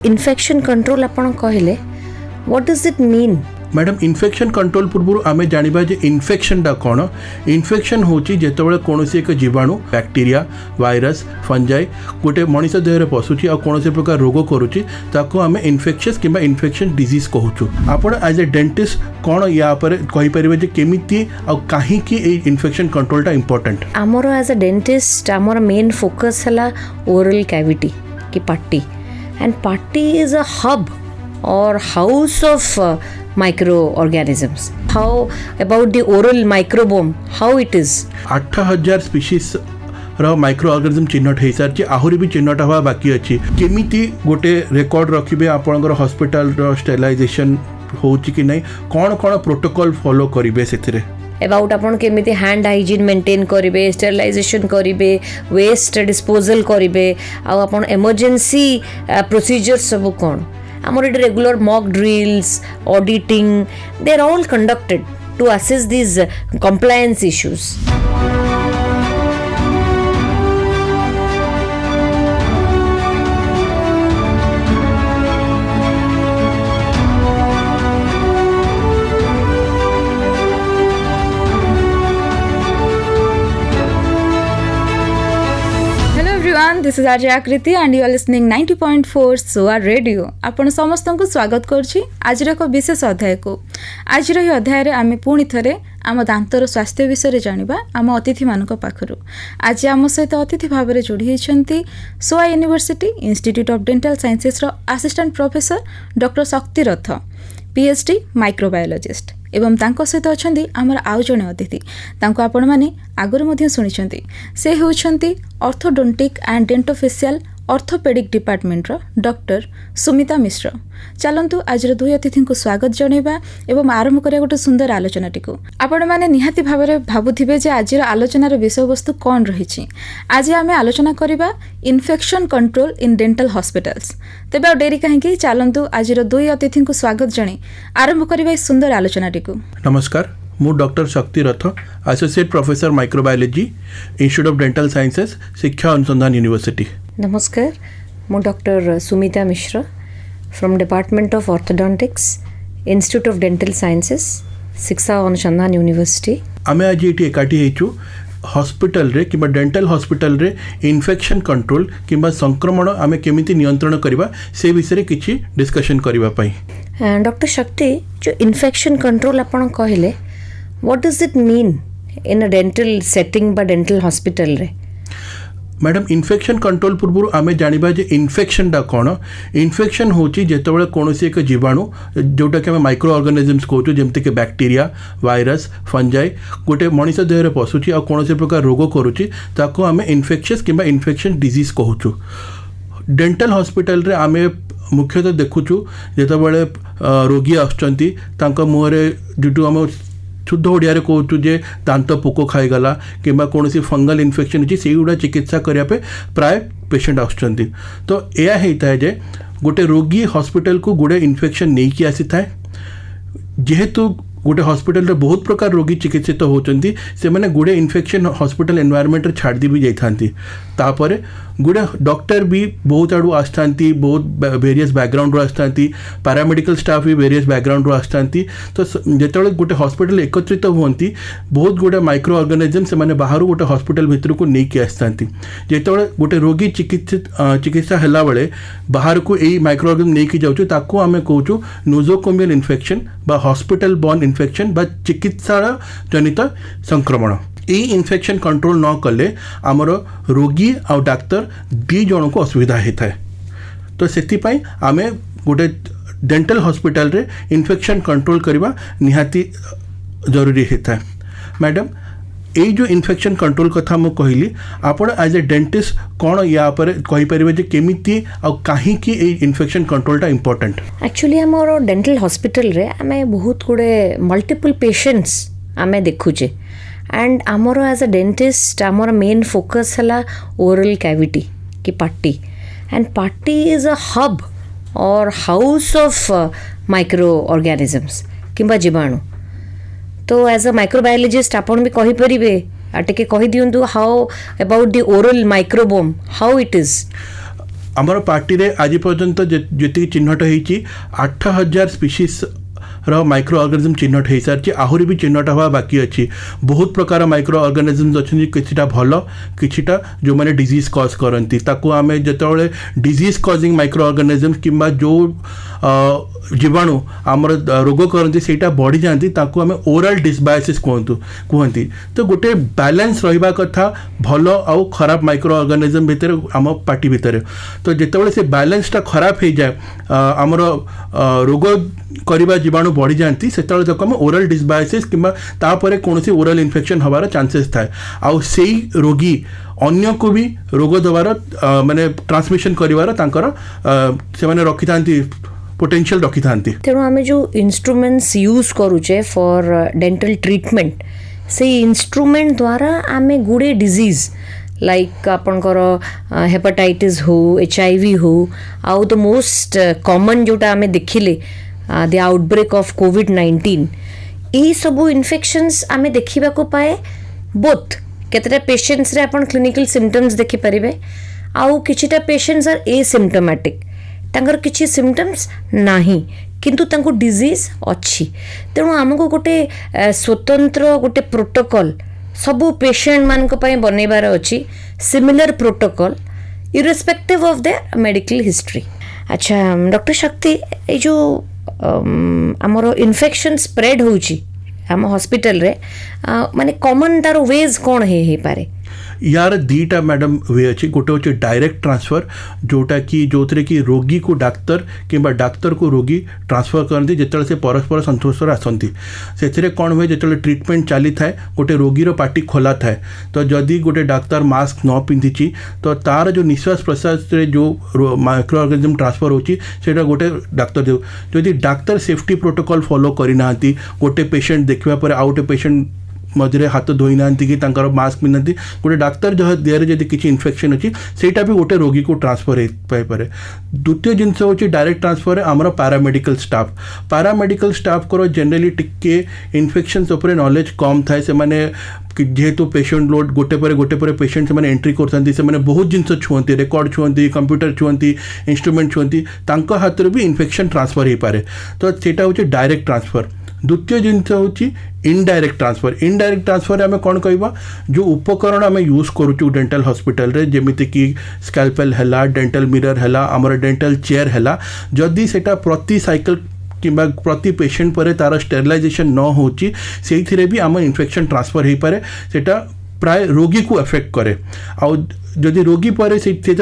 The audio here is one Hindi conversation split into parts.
इन्फेक्शन कंट्रोल आपण कहले what does it mean? Madam infection control पूर्व आम जाना जे इन्फेक्शन टा कौन इन्फेक्शन होची जेतबेले कोनोसी एक जीवाणु बैक्टीरिया वायरस फंजाई गोटे मनीष देह पशुची आ कोनोसी प्रकार रोग करूची ताको आम इन्फेक्शस किंबा इन्फेक्शन डिजीज कहूचु। आपण एज ए डेंटिस्ट कौन या पर कहि परिबे जे केमिति आ काहे कि ए इन्फेक्शन कंट्रोल टा इंपोर्टेंट? आमर एज ए डेंटिस्ट आमर मेन फोकस हला ओरल कैविटी की पट्टी एंड पट्टी is a hub or house of microorganisms. How about the oral microbiome? How it is? 8000 species रो माइक्रो ऑर्गेनिज्म चिन्हट हो सारी आहरी भी चिन्हट हवा बाकी अच्छी केमिति गोटे रेकर्ड रखिए आपंकर हॉस्पिटल स्टेरिलाइजेशन होची कि नहीं कौन कौन प्रोटोकॉल फॉलो करिवे सेथिरे अबाउट आपण केमिति हैंड हाइजीन मेंटेन करिवे स्टेरिलाइजेशन करिवे वेस्ट डिस्पोजल करिवे आ आपण इमरजेंसी प्रोसीजर सब कौन आमर इट regular mock drills auditing they are all conducted to assess this compliance issues. This is RJ Akriti and you are listening 90.4 SOA radio. आपण समस्त को स्वागत करुछि आज एक विशेष अध्याय को। आज ही अध्याय आम पुणी थे आम दांतर स्वास्थ्य विषय जानिबा आम अतिथि मानक पाखरु। आज आम सहित अतिथि भाव में जोड़ी होती सोआ university institute of dental sciences assistant professor doctor शक्ति रथ पीएचडी माइक्रोबायोलॉजिस्ट एवं तांको सहित अछंती आमर आउ जणे अतिथि तांको आपण माने आगुर मध्य सुनिछंती से होउछंती orthodontic and dentofacial orthopaedic department रो डॉक्टर सुमिता मिश्र। चलंतु आज दुई अतिथि को स्वागत जणैबा एवं आरंभ करिया गोटे सुंदर आलोचनाटी को। आपण माने निहाती भाव में भाबुथिबे जे आज आलोचनार विषय वस्तु कौन रही। आज आम आलोचना करिबा infection control in dental hospitals. तेबे आ डेरी कहीं चलंतु आज दुई अतिथि को स्वागत जणे आरंभ करिबा सुंदर आलोचनाटी को। नमस्कार, मु डॉक्टर शक्ति रथ associate professor microbiology institute of dental sciences शिक्षा अनुसंधान यूनिवर्सिटी। नमस्कार, मु doctor Sumita Mishra from department of orthodontics institute of dental sciences शिक्षा अनुसंधान यूनिवर्सिटी। आमे आज ये एकाठी हेचु हॉस्पिटल रे किबा डेंटल हॉस्पिटल रे इन्फेक्शन कंट्रोल किबा संक्रमण आमे केमिति नियंत्रण करबा से विषय रे किछि डिस्कशन करबा पई। डॉक्टर शक्ति, जो इन्फेक्शन कंट्रोल आपण कहले what does it mean in a dental setting बा डेंटल हॉस्पिटल रे? मैडम इन्फेक्शन कंट्रोल पूर्व आम जाना जे इन्फेक्शन टा कौन इन्फेक्शन होची जेतबेले कोनोसी एक जीवाणु जोटा कि आम माइक्रो ऑर्गेनिजम्स कहूँ जमती कि बैक्टीरिया वायरस फंजाई गोटे मनीष देह पशुची आ कोनोसी प्रकार रोग करूची ताको आम इन्फेक्शस किंबा इन्फेक्शन डिजीज कहूँ। डेंटल हॉस्पिटल रे आम मुख्यतः देखुचु जेतबेले रोगी आसुचंती तांका मुहरे जुटू आम शुद्ध ओडिया कहूँ जे दांत पोक खाईगला कि कौन फंगल इन्फेक्शन अच्छी से गुड़ा चिकित्सा करने प्राय पेशेंट आसुचंती। तो यह होता है जे गोटे रोगी हॉस्पिटल को गुड़े इन्फेक्शन नहीं कि आसी था जेहेतु गोटे हॉस्पिटल रे बहुत प्रकार रोगी चिकित्सित होती से मैंने गुड़े इन्फेक्शन हॉस्पिटल एनवायरमेंट रे छाड़ दी भी जाती तापर गुड़े डॉक्टर भी बहुत आड़ू आसता बहुत वेरियस बैकग्राउंड आसता पैरामेडिकल स्टाफ भी वेरियस बैकग्राउंड आसता। तो जिते गोटे हॉस्पिटल एकत्रित हुंती बहुत गुड़े माइक्रो ऑर्गेनिज्म से मैंने बाहर गोटे हॉस्पिटल भितर को लेकिन आसता जिते गोटे रोगी चिकित्सा है बेले बाहर को यही माइक्रो ऑर्गेनिज्म लेकिन जाऊँ ताकू आम कहूँ नोजोकोमियल इन्फेक्शन बा हॉस्पिटल बॉर्न इन्फेक्शन बा चिकित्सा जनित संक्रमण। यही इन्फेक्शन कंट्रोल न कले आमर रोगी आ डाक्तर दी जन को असुविधा होता है। तो से आम गोटे डेंटल हॉस्पिटल रे इन्फेक्शन कंट्रोल करवा निहाती जरूरी होता है। मैडम यही जो इन्फेक्शन कंट्रोल कथा मु कहली आपण एज ए डेंटिस्ट कौन या पर कहि परिबे जे केमिति आ काहे कि ए इन्फेक्शन कंट्रोल टा इंपोर्टेंट? एक्चुअली हमर डेंटल हॉस्पिटल रे आमे बहुत गुडे मल्टीपल पेशेंट्स आमे देखुचे एंड आमर एज अ डेंटिस्ट आमर मेन फोकस हला ओरल कैविटी की पट्टी एंड पट्टी इज अ हब और हाउस ऑफ माइक्रो ऑर्गेनिजम्स किंबा जीवाणु। तो एज अ माइक्रोबायोलॉजिस्ट आपण भी कहि परिबे टिके कहि दियंतु how about the oral microbiome how it is? आमर पार्टी रे आज पर्यंत जी चिन्हट होती 8000 स्पीसीज रो माइक्रो ऑर्गेनिज्म चिन्हट हो सारी आहरी भी चिन्हट हवा बाकी अच्छी बहुत प्रकार माइक्रो ऑर्गेनिज्म अच्छी किछिटा भल किछिटा जो मैंने डिजीज कॉज करती ताकू आम जो डिजीज कॉजिंग माइक्रो ऑर्गेनिज्म किंबा जो जीवाणु आमर रोग करती से बढ़ी जाती ताकू आम ओरल डिसबायोसिस कहती तो गोटे बैलेंस रहा कथा भल आउ खराब माइक्रो ऑर्गेनिज्म भितर आम पार्टी भितर तो जितेबाला से बैलेंसटा खराब हो जाए आमर रोग करवा जीवाणु बढ़ी जाती से आम ओरल डिसबायोसिस किंबा तापर कौन ओरल इन्फेक्शन हबार चांसेस थाए आउ से रोगी अन्य को भी रोग देवार माने ट्रांसमिशन करिवार तांकर से माने रखी थांती पोटेंशियल रखी थांती तेणु आम जो इंस्ट्रूमेंट्स यूज करूचे फॉर डेंटल ट्रीटमेंट से इंस्ट्रूमेंट द्वारा आम गुड़े डिजीज लाइक आपणकर हेपाटाइटिस हो HIV हो आउ द मोस्ट कॉमन जोटा आम देखिले द आउटब्रेक ऑफ कोविड-19 यही सबू इन्फेक्शंस आम देखा को पाए बोथ केतेटा पेशेंट्स रे आपण क्लिनिकल सिम्पटम्स देखि परिबे आउ किछिटा पेशेंट्स आर एसिम्पटोमैटिक तांकर किछि सिम्पटम्स नाही किंतु तांको डिजीज अच्छी तेणु आमको गोटे स्वतंत्र गोटे प्रोटोकॉल सबू पेशेंट मानक पय बनैबार अछि similar protocol irrespective of their medical history. अच्छा डॉक्टर शक्ति ए जो आमर इन्फेक्शन स्प्रेड होउची आम हॉस्पिटल रे माने कॉमन तार वेज कौन है पारे यार दीटा मैडम वे अच्छी गोटे हूँ डायरेक्ट ट्रांसफर जोटा कि जो कि रोगी को डाक्तर किंबा डाक्तर को रोगी ट्रांसफर करती जिते से परस्पर संतोष आसती से कौन हुए जो ट्रिटमेंट चली थाए गोटे रोगीर पार्टी खोला थाए तो जदि गोटे डाक्तर मास्क न पिंधि तो तार जो निश्वास प्रश्वास जो माइक्रो ऑर्गेनिज्म ट्रांसफर होची सेटा गोटे डाक्तर दे जदि डाक्तर सेफ्टी प्रोटोकॉल फॉलो करना गोटे पेशेंट देखा पर आउ गोटे पेशेंट मझे हाथ धोई ना कि मास्क पिंधि गोटे डाक्तर जो देह जब किसी इन्फेक्शन अच्छी सेटा भी गोटे रोगी को ट्रांसफर हो पाए। द्वितीय जिनस हूँ डायरेक्ट ट्रांसफर आमर पैरामेडिकल स्टाफ को जनरली टिके इन्फेक्शंस उपर नॉलेज कम थाए से माने जेहेतु पेशेंट लोड गोटे पर पेशेंट से एंट्री करते से बहुत जिनस छुंती रेकर्ड छुंती कंप्यूटर छुंती इंस्ट्रूमेंट छुंती हाथ में भी इन्फेक्शन ट्रांसफर हो पाए तो सेटा हूँ डायरेक्ट ट्रांसफर। द्वितीय जिनस हूँ इनडायरेक्ट ट्रांसफर आम कौन कहवा जो उपकरण आम यूज करुचु डेंटल हॉस्पिटल रे जेमिति कि स्कैल्पेल है डेंटल मिरर है आमर डेंटल चेयर है जदि सेटा प्रति साइकिल किंबा प्रति पेशेंट पर तार स्टेरिलाइजेशन न होची से भी आम इन्फेक्शन ट्रांसफर हो पाए सेटा प्राय रोगी को एफेक्ट करे आउ जदि रोगी पर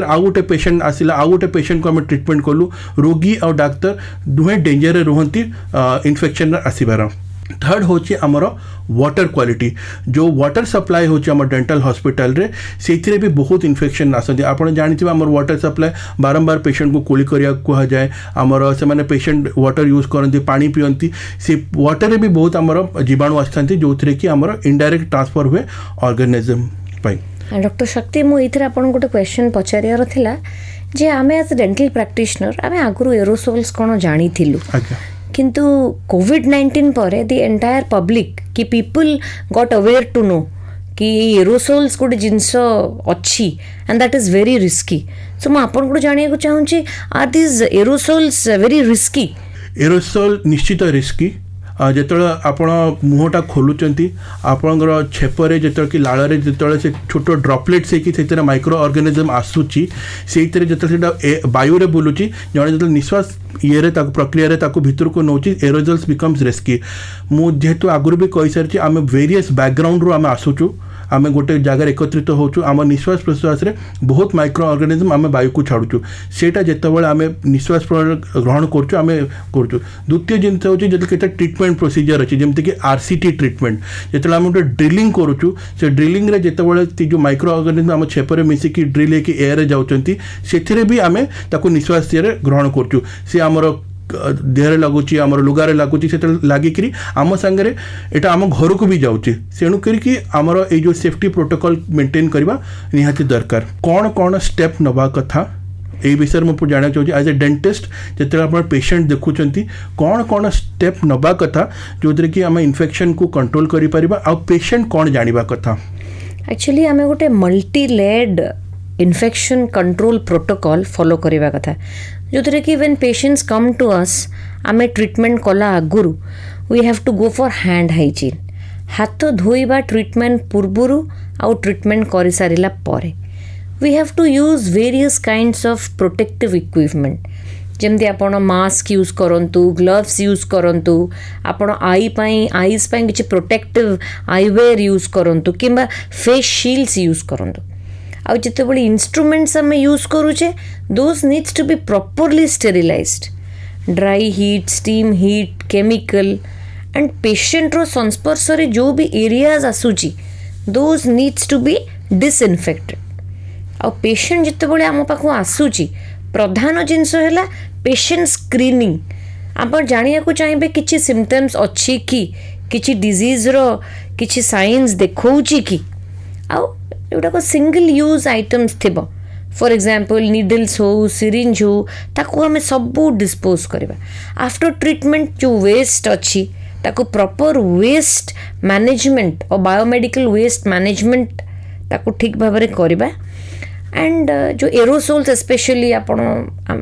आउ गोटे पेशेंट आसिला आउ गोटे पेशेंट को आम ट्रिटमेंट कलु रोगी और डाक्तर दुहे डेंजर रुहंती इन्फेक्शन आसबार। थर्ड होची आमर वाटर क्वालिटी जो वाटर सप्लाई होची आमर डेंटल हॉस्पिटल रे से भी बहुत इन्फेक्शन आसती आपड़ जानते आमर वाटर सप्लाई बारंबार पेशेंट को कोली करिया कहा जाए आमर से माने पेशेंट वाटर यूज करती पानी पियंती से वाटर भी बहुत आमर जीवाणु आसती जो थे कि आमर इनडायरेक्ट ट्रांसफर हुए ऑर्गेनिज्म पाई। डॉक्टर शक्ति मुझे आपन गोटे क्वेश्चन पचारियार थिला जे आमे एज डेंटल प्रैक्टिशनर आमे आगुरु एरोसोल्स कोन जानी थिलु किंतु कोविड-19 पर द एंटायर पब्लिक कि people got aware to know कि एरोसोल्स गोटे जिनस अच्छी and that is very risky so मुझे आपन को जानिया को चाहूँगी are this aerosols very risky. Aerosol निश्चित रिस्की जिते आप मुहटा खोलुंट आपणकर छेपरे जो कि लाड़े जो से छोट ड्रपलेट से माइक्रो ऑर्गेनिज्म आसूची से वायु बुलूची जड़े जो निश्वास ये प्रक्रिया भितर को नौची एरोजल्स बिकम्स रिस्की मुझे आगुरी भी कही सारी आम वेरियस बैकग्राउंड रू आम आसुचु आम गोटे जगार एकत्रित होचु आम निश्वास प्रश्वास रे बहुत माइक्रो ऑर्गेनिज्म आम वायु को छाड़ुचु सेटा जितेबाला आम निश्वास ग्रहण करुचु आम करुचु। द्वितीय जिनस हूँ जो ट्रिटमेंट प्रोसीजर अच्छी जमीक कि RCT ट्रिटमेंट जो आम गोटे ड्रिलिंग करुचु से ड्रिलिंग रे जितेबाला जो माइक्रो ऑर्गेनिज्म आम छेपरे मिसिकी ड्रिल होकर एयर जाऊँच से भी आम निश्वास ग्रहण करुचु से आमर देहरे लगुच आमर लुगारे लगुच से लगिकी आम सांगे एटा आम घर को भी जाऊँच तेणुक आमर ये जो सेफ्टी प्रोटोकॉल मेंटेन करवा निहाती दरकार। कौन कौन स्टेप नवा कथा ये विषय में जाना चाहिए एज ए डेंटिस्ट जिते आप पेशेंट देखुंत कौन कौन स्टेप नवा कथा जो कि आम इन्फेक्शन को कंट्रोल करें आ पेशेंट कौन जाना कथा। एक्चुअली आम गोटे multi layered infection control protocol follow करवा कथा जो कि when patients come to us आमे ट्रीटमेंट कला आगुरु we have to go for hand hygiene हाथ धोइबा ट्रीटमेंट पूर्वरु आउ ट्रीटमेंट कर सारिला परे we have to use various kinds of protective equipment जमती आपण मास्क यूज करंतु ग्लव्स यूज करंतु आपण आईज पाई किसी प्रोटेक्टिव आईवेयर यूज करंतु किंबा फेस शील्ड्स यूज करंतु आउ जितेबाला इंस्ट्रूमेंट्स आम यूज करूचे those needs to be properly sterilised dry heat steam heat chemical and patient रो संस्पर्श रे जो भी एरियाज आसूची those needs to be disinfected आउ पेशेंट जितेबाला आम पाखु आसूची प्रधान जिनस है पेशेंट स्क्रीनिंग आप जाना को चाहिए किसी सिम्पटम्स अच्छी कि किसी डिजीज रो किसी साइंस देखौची कि आउ एटा सिंगल यूज आइटम्स थिबो फॉर एग्जांपल नीडल्स हो सिरिंज हो ताको हमें सबू डिस्पोज करबा आफ्टर ट्रीटमेंट जो वेस्ट अच्छी ताको प्रॉपर वेस्ट मैनेजमेंट और बायोमेडिकल वेस्ट मैनेजमेंट ताको ठीक भाव में करबा एंड जो एरोसोल्स स्पेशली आपण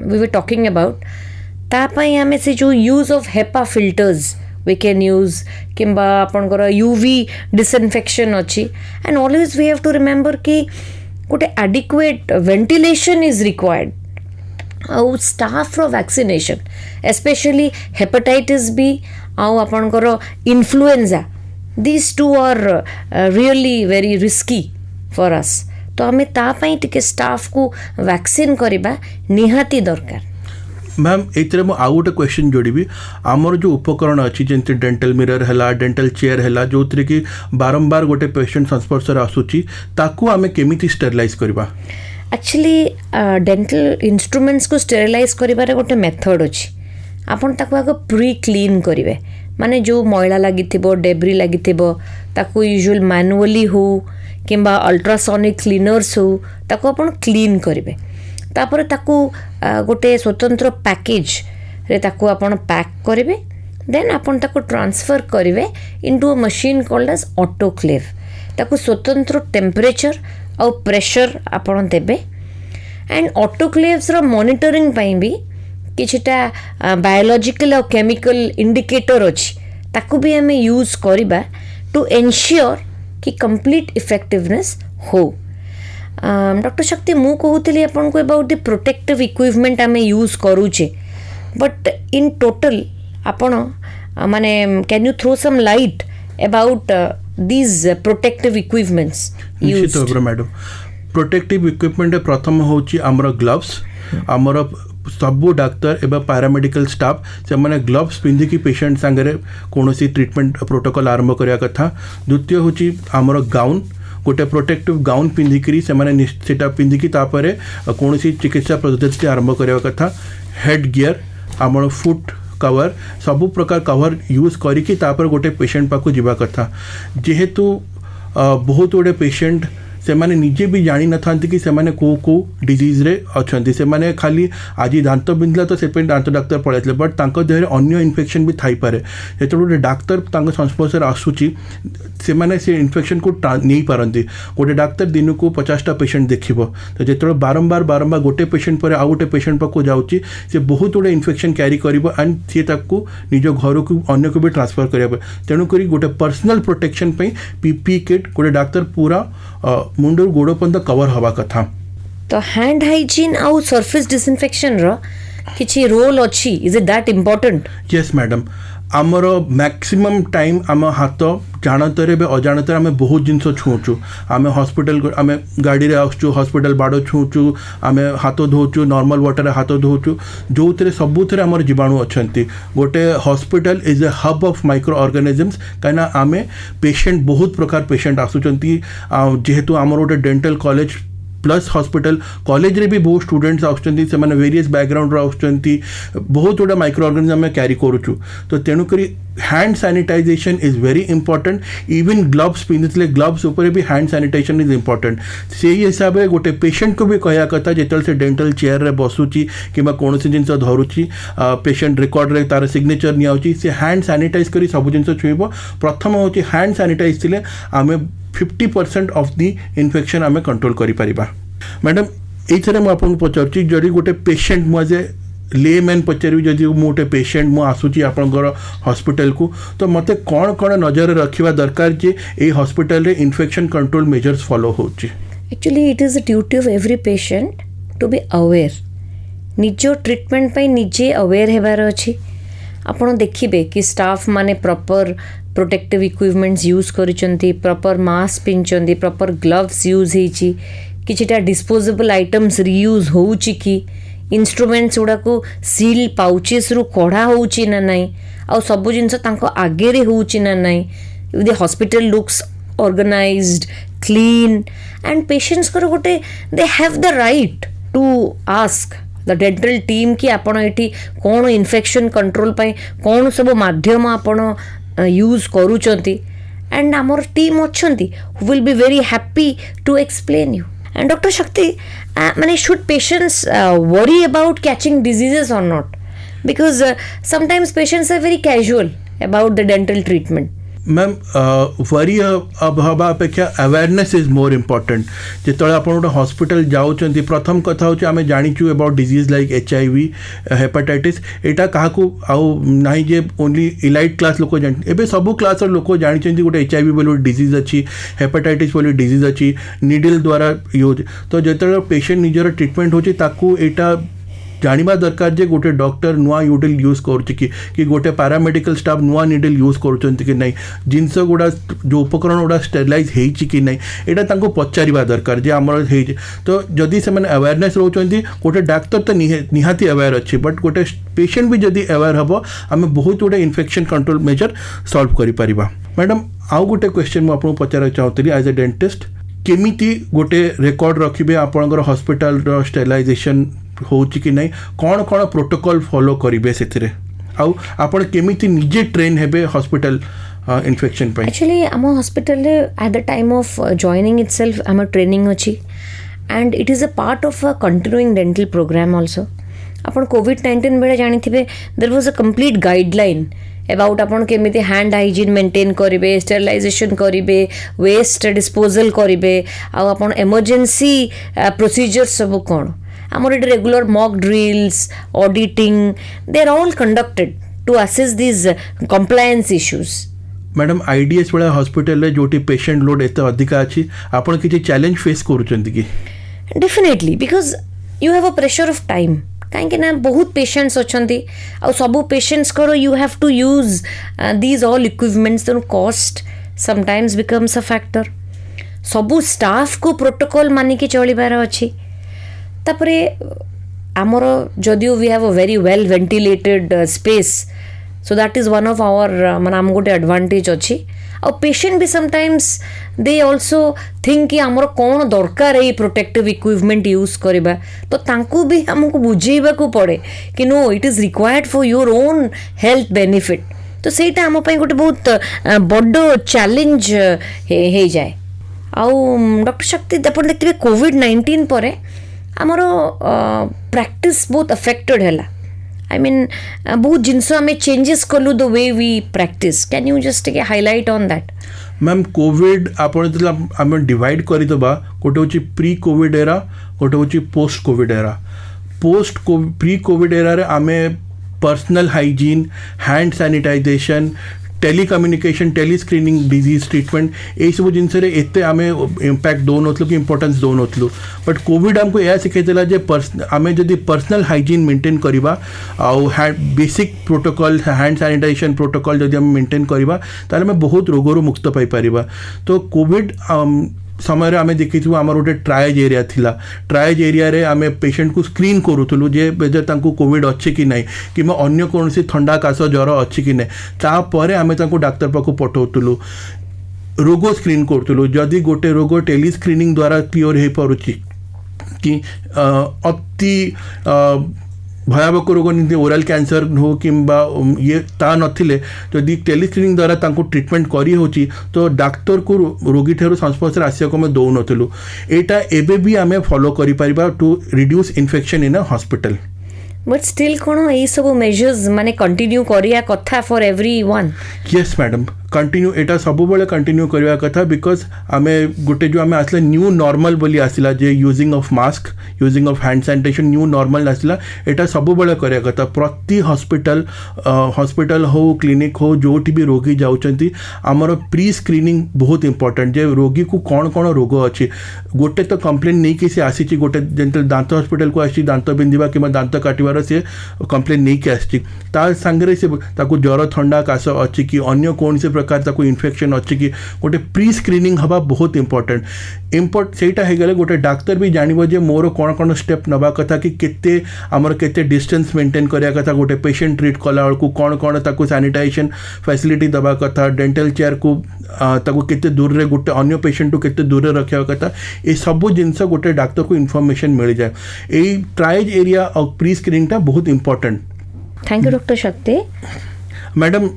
वी वर टॉकिंग अबाउट तापाई आमे से जो use of HEPA filters we can use किंबा आपणकर यूवी डिसइनफेक्शन अच्छी and always we have to remember कि गोटे एडिक्वेट वेंटिलेशन इज रिक्वायर्ड आउ स्टाफ रो वैक्सीनेशन स्पेशली हेपेटाइटिस बी आउ आपणकर influenza these two are really very risky for us तो आम तापाई टिके स्टाफ को वैक्सीन करबा निहाती दरकार मैम ये आउ गोटे क्वेश्चन जोड़ी आमर जो उपकरण अच्छी जमी डेंटल मिरर है डेंटल चेयर है जो कि बारंबार गोटे पेशेंट संस्पर्श आसूची ताकू आमे केमिति स्टेरिलाइज करबा एक्चुअली डेंटल इंस्ट्रूमेंट्स को स्टेरिलाइज करिबार गोटे मेथड अच्छी आपन ताकू आगे प्री क्लीन करेंगे माने जो मैला लगी डेब्री लगी ताकू यूजुअल मैनुअली हो किंबा अल्ट्रासोनिक क्लीनर्स हो ताकू आपण क्लीन करेंगे तापर ताकू गोटे स्वतंत्र पैकेज रे ताकू आपण पैक करेंगे देन आपण ताकू ट्रांसफर करेंगे into a machine called as autoclave ताकू स्वतंत्र टेम्परेचर और प्रेशर आपण देबे एंड ऑटोक्लेव्स रो मॉनिटरिंग पई भी किछटा बायोलॉजिकल और केमिकल इंडिकेटर अच्छी ताकू भी हमें यूज करबा टू एनश्योर कि कंप्लीट इफेक्टिवनेस हो डॉक्टर शक्ति मु कहूली आपन को अबाउट द प्रोटेक्टिव इक्विपमेंट आम यूज करूचे बट इन टोटल आपण माने can you throw some light about these protective equipments निश्चित भाव मैडम प्रोटेक्टिव इक्विपमेंट प्रथम होची हमर ग्लव्स हमर सबू डाक्तर एवं पैरामेडिकल स्टाफ से मैंने ग्लव्स पिंधिकी पेशेंट सांगे कौन ट्रीटमेंट प्रोटोकॉल आरंभ करने कथा द्वितीय हूँ आमर गाउन गोटे प्रोटेक्टिव गाउन पिंधिकी से पिंधिकी तापर कौन चिकित्सा पद्धति आरंभ करने कथा हेड गियर आमर फुट कवर सबू प्रकार कवर यूज करिकी तापर गोटे पेशेंट पाक जावा कथा जेहेतु बहुत गुड़े पेशेंट से माने निजे भी जानी न था कि से माने को डिजीज रे अच्छे से माने खाली आज दांत बिंधला तो से दांत डाक्तर पड़े बट तांको देह अन्य इन्फेक्शन भी थाई पारे जो गोटे डाक्तर तांको संस्पर्श आसूची से माने से इन्फेक्शन को नहीं पारती गोटे डाक्तर दिन को 50टा पेशेंट देखिबो तो जो बारंबार गोटे पेशेंट पर आउ गोटे पेशेंट पाक जाऊँगी से बहुत गुड़े इन्फेक्शन क्यारी करिबो एंड सी ताकू निज घर को अन्य को भी ट्रांसफर करिबो तेणुक गोटे पर्सनल प्रोटेक्शन पे पीपी किट गोटे डाक्तर पूरा मुंडर गोड़ पर्यंत कवर हवा कथा तो हैंड हाइजीन आउ सरफेस डिसइनफेक्शन रो किछि रोल अच्छी is it that important yes madam आमर मैक्सिमम टाइम आम हाथ जानतर अजाणतर आम बहुत जिनस छुँचु आम हॉस्पिटल आम गाड़ी आसचु हॉस्पिटल बाड़ छुँचु आम हाथ धोचु नॉर्मल वाटर हाथ धोचु जो थे सबुथ आम जीवाणु अच्छा गोटे hospital is a hub of micro organisms कहीं आम पेशेंट बहुत प्रकार पेशेंट आसुंच जेहेतु आमर गोटे dental college plus hospital college रे भी बहुत स्टूडेंट्स आसुंच से वेरियस बैकग्राउंड आसुंच बहुत गुड़ा माइक्रो ऑर्गेनिजम आम क्यारी करुचु तो तेणुक hand sanitization is very important even gloves पिंधि ग्लव्स उपर भी हैंड सैनिटाइजेशन इज इंपॉर्टेंट से हिसाब से गोटे पेशेंट को भी कहया कथा जो से डेंटल चेयर रे बसुची कि कौन जिन धरुची पेशेंट रिकॉर्ड रे तार सिग्नेचर नियाउची से हैंड सैनिटाइज करी सब जिन छुईब प्रथम होची हैंड सैनिटाइज थिले आमे 50% ऑफ दी इन्फेक्शन आमे कंट्रोल करि परिबा। मैडम ये मुझे पचारूँ जदि गोटे पेसेंट मुझे लेमैन पचारि जदि मु गोटे पेसेंट मु आसूची आपनकर हॉस्पिटल को तो मते कौन कौन नजर रखा दरकार जे ए हॉस्पिटल रे इन्फेक्शन कंट्रोल मेजर्स फॉलो होची actually it is a duty of every patient to be aware निज ट्रिटमेंट पे निजे अवेयर हेबार अच्छी आपण देखिए कि स्टाफ माने प्रॉपर प्रोटेक्टिव इक्विपमेंट्स यूज करिसंती प्रॉपर मास्क पिंचंती प्रॉपर ग्लव्स यूज होईची किछिटा डिस्पोजेबल आइटम्स रीयूज होउची कि इंस्ट्रुमेंट्स गुड़ा को सील पाउचेस रु कढ़ा होउची ना नहीं आ सब जिनस तांको आगे रे होउची ना नहीं the hospital looks organised clean and patients को गोटे they have the right to ask the dental team कि आपण एठी कौन इन्फेक्शन कंट्रोल पाई कौन सब माध्यम आपण यूज करूचंती एंड आमर टीम अच्छंती who will be very happy to explain you and Dr. Shakti mane should patients worry about catching diseases or not because sometimes patients are very casual about the dental treatment ma'am worry हवा अपेक्षा अवेयरनेस इज मोर इम्पोर्टेंट जिते आप गोटे हॉस्पिटल जाऊँच प्रथम कथा हूँ आम जाचु about disease like HIV hepatitis यहाँ क्या ना जे ओनली इलाइट क्लास लोक जाने सबू क्लास लोक जानते गोटे HIV बोली डिजीज अच्छी हेपाटाइटिस बोली डिजीज अच्छी निडल द्वारा यूज तो जो पेशेंट निजर ट्रिटमेंट होता जानिबा दरकार जे गोटे डॉक्टर नुआ यूडिल यूज कि गोटे पैरामेडिकल स्टाफ नुआ निडल यूज करुँच कि नहीं जिनस गुड़ा जो उपकरण गुड़ा स्टेरिलाइज होती कि नहीं यहाँ पचारिबा दरकार जे आमर तो जदि से अवेयरनेस रोचंती गोटे डाक्तर तो निहाती अवेयर अच्छी बट गोटे पेशेंट भी जदि अवेयर हम आम बहुत गुटे इन्फेक्शन कंट्रोल मेजर सॉल्व करि मैडम आउ गोटे क्वेश्चन मुझे पचार चाहूँगी एज ए डेंटिस्ट केमिति गोटे रेकर्ड रखिबे आपनकर हॉस्पिटल रो स्टेरिलाइजेशन होची कि नहीं कौन कौन प्रोटोकॉल फॉलो करिवे सेथिरे आउ आपण केमिति निजे ट्रेन हेबे हॉस्पिटल इन्फेक्शन पे एक्चुअली आम हॉस्पिटल रे at the time of joining itself आम ट्रेनिंग अच्छी and it is a part of a continuing dental program also आपण कोविड-19 बेले जानिथिबे there was a complete guideline about आपन केमिति हैंड हाइजीन मेंटेन करिवे स्टेरिलाइजेशन करिवे वेस्ट डिस्पोजल करिवे आ आपन इमरजेंसी प्रोसीजर्स सब कोन आमर ये regular mock drills auditing they are all conducted to assess this compliance issues madam IDS वाला हॉस्पिटल रे जोटी पेशेंट लोड एते अधिका अछि आपण किछि चैलेंज फेस करूचंती कि definitely because you have a pressure of time कहीं ना बहुत पेशेंट्स अच्छी आ सबू पेशेंट्स को you have to use these all equipments तेणु cost sometimes becomes a factor सबू स्टाफ को प्रोटोकॉल मानिकी चलिबार अच्छी तापरे आमर जदियो we have a very well ventilated space so that is one of our माने आम गोटे एडवांटेज अच्छी आ पेशेंट भी समटाइम्स दे ऑल्सो थिंक कि आमर कौन दरकार है प्रोटेक्टिव इक्विपमेंट यूज करवा तो तांकू भी हमको बुझेबा को पड़े कि no it is required for your own health benefit तो सेटा आम पई गोटे बहुत बड़ चैलेंज हे जाए आउ डॉक्टर शक्ति अपन देखते कोविड-19 पर आमर प्रैक्टिस बहुत अफेक्टेड है I mean बहुत जिनस आम चेंजेस कलु the way we practise can you just take a highlight on that ma'am covid आपण आम डिवाइड करदेबा गोटे हूँ प्री कोविड एरा गोटे हूँ post COVID era pre COVID era रे आमे personal hygiene hand sanitization telecommunication telescreening disease treatment यही सब जिनस एते आमे इम्पैक्ट दौन कि इंपोर्टेंस दौन बट कोविड आमको यह शिखाईला जे आमे जदि पर्सनल हाइजीन मेंटेन करवा आउ basic protocol hand sanitisation protocol जदि आम मेंटेन करवा ताले आमे बहुत रोगरू मुक्त पाई परिबा तो कोविड समय आम देखी आम गोटे ट्राएज एरिया थिला ट्राएज एरिया रे आम पेशेंट को स्क्रीन करूँ जे बेदर तांको कोविड अच्छे कि नहीं कि अन्य कौन ठंडा काश ज्वर अच्छी कि नहीं तापर आम डाक्तर पाक पठाऊलु रोग स्क्रीन करूँ जदि गोटे रोग टेली स्क्रीनिंग द्वारा क्लीयर हो पारुची कि अति भयावक रोग नहीं ओराल कैंसर हो कि ये ता नथिले जदि टेलीस्क्रीनिंग द्वारा तांको ट्रीटमेंट करी होची तो डाक्तर को रोगी ठारू संस्पर्श आसिया को दौ नथिलु एटा एबे भी आमे फॉलो करि परिबा to reduce infection in a hospital but still कोन ए सब मेजर्स माने कंटिन्यू करिया कथा for everyone yes madam continue एटा सब बेले कंटिन्यू करवा कथा बिकॉज आमे गोटे जो आमे आसले न्यू नॉर्मल बोली आसला जे using of mask using of hand sanitation new normal आसला एटा सब बेले करवा कथा प्रति हॉस्पिटल हो क्लिनिक हो जोठी भी रोगी जाउचंती आमर प्री स्क्रीनिंग बहुत इंपोर्टेंट जे रोगी को कौन कौन रोग अच्छी गोटे तो कंप्लेन नहीं कि आसी गोटे जेंते दांत हॉस्पिटल को आसी दांत बिंधा कि दांत काटिबार सी कंप्लेन नहीं कि आसी सांगे से ताकू ज्वर ठंडा काश अच्छी कि अन्य कौन से प्रकार ताकू इन्फेक्शन अच्छी कि गोटे प्री स्क्रीनिंग हवा बहुत इंपोर्टेंट सेटा हो गोटे डाक्तर भी जानव जे मोर कौन कौन स्टेप नवा कथा कि केते आमर केते डिस्टेंस मेंटेन करिया कथा गोटे पेशेंट ट्रीट कला बेलू कौन कौन ताकू सैनिटाइजेशन फैसिलिटी दबा कथा डेंटल चेयर को ताकू केते दूर रे गोटे अन्य पेशेंट को केते दूर रखा कथा ये सब जिनस गोटे डाक्तर को इनफॉरमेशन मिल जाए यही ट्राइज एरिया और प्री स्क्रीनिंग टा बहुत इंपोर्टेंट। थैंक यू डॉक्टर शक्ति। मैडम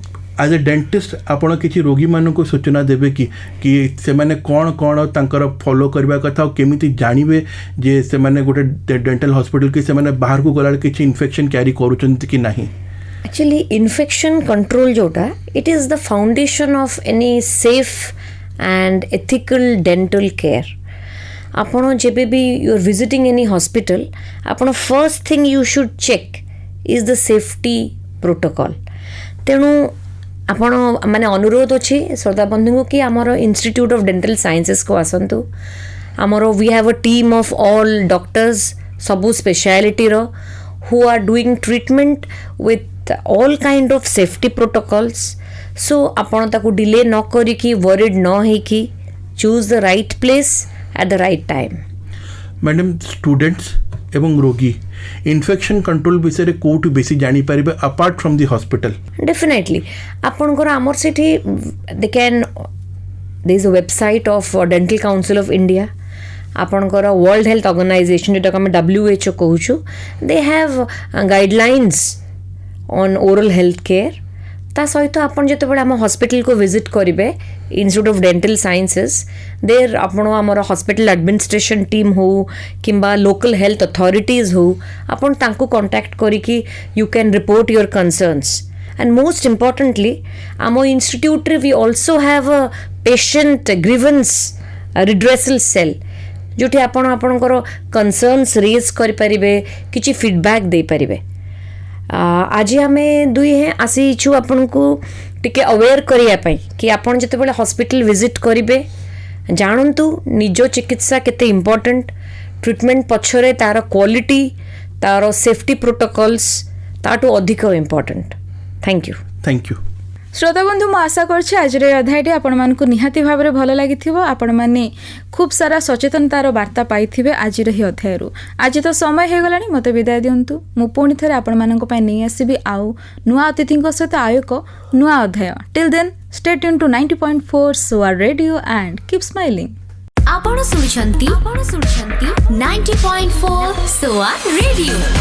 एज ए डेंटिस्ट आपण किसी रोगी मान को सूचना देवे कि से माने कौन कौन तांकर फॉलो करबा कथा और केमिति जानिबे जे से माने गोटे डेंटल हॉस्पिटल कि से माने बाहर को गला किसी इन्फेक्शन कैरी करूचंती कि नहीं। एक्चुअली इन्फेक्शन कंट्रोल जोटा it is the foundation of any safe and ethical dental care. आपण जेबे भी you are visiting any hospital आपण first thing you should check is the safety protocol. तेणु आपण माने अनुरोध अच्छी श्रोता बंधु को कि आमर इंस्टीट्यूट ऑफ डेंटल साइंसेस को आसतु आमर we have a team of all doctors सबू स्पेशलिटी रो who are doing treatment with all kind of safety protocols. So आपण ताकू डिले न करिकी वरिड न होइकी choose the right place at the right time. Madam students एवं रोगी इन्फेक्शन कंट्रोल विषय कोठी बेसी जानी पारिबे apart from the hospital. Definitely आपनकर आमर सेठी they can there is a website of dental council of India आपनकर वर्ल्ड हेल्थ ऑर्गेनाइजेशन जेटा हम WHO कहूछु they have guidelines on oral health care. ता सहित आपन जते बडा हम हॉस्पिटल को विजिट करिवे इंस्टीट्यूट ऑफ डेंटल साइंसेस देर आपण आमर हॉस्पिटल एडमिनिस्ट्रेशन टीम हो किंबा लोकल हेल्थ अथॉरिटीज हो आपण तांको कांटेक्ट करिकी you can report your concerns. And most importantly आम इंस्टीट्यूट रे we also have a patient grievance redressal cell जोठी आपण आपणकर कंसर्न्स रेज करि परिबे किछि फीडबैक दे परिबे। आज आम दुई हैं आसीचु आपन को टिके अवेयर करिया पई कि आपन जते बेले हॉस्पिटल विजिट करिवे जानतु निजो चिकित्सा केते इम्पोर्टेंट ट्रीटमेंट पछरे तार क्वालिटी तार सेफ्टी प्रोटोकॉल्स ताटू अधिक इम्पोर्टेंट। Thank you. श्रोता बंधु मु आशा करछि आज अध्यायटी आपण मानकु निहाती भाव में भल लागिथिबो आपण माने खूब सारा सचेतनतार वार्ता पाइथिबे आज ही अध्याय आज तो समय हो गलानी मते विदाय दियंतु मु पुणी थरे आपण मानक पय नै आसीबी आउ नुआ अतिथिंक सहित आयोक नुआ अध्याय। Till then stay tune to 90.4 SOA radio and keep smiling. आपण सुनछंती 90.4 सोआ रेडियो।